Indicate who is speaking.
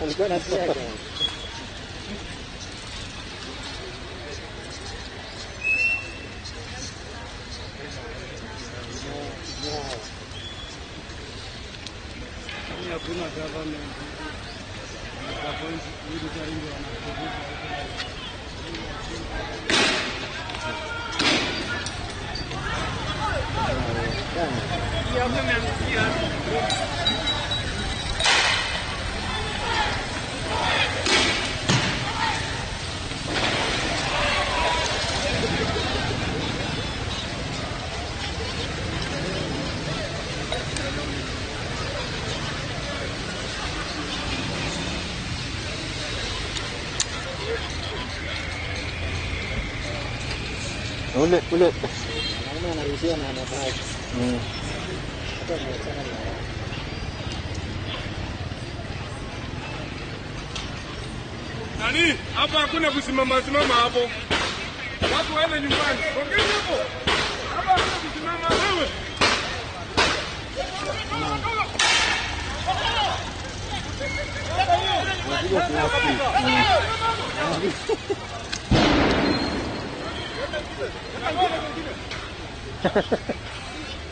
Speaker 1: Alikuwa anasikia. Hakuna government. Hapo hivi taringo wanakuvuta.
Speaker 2: Ulit.
Speaker 1: Naona anaruhusiwa na anafanya. Hata mwanachana na
Speaker 3: nani? Hapa hakuna kusimama hapo. Watu waende nyumbani. Ongea hapo. Hapa hakuna kusimama wewe.
Speaker 1: Hahaha.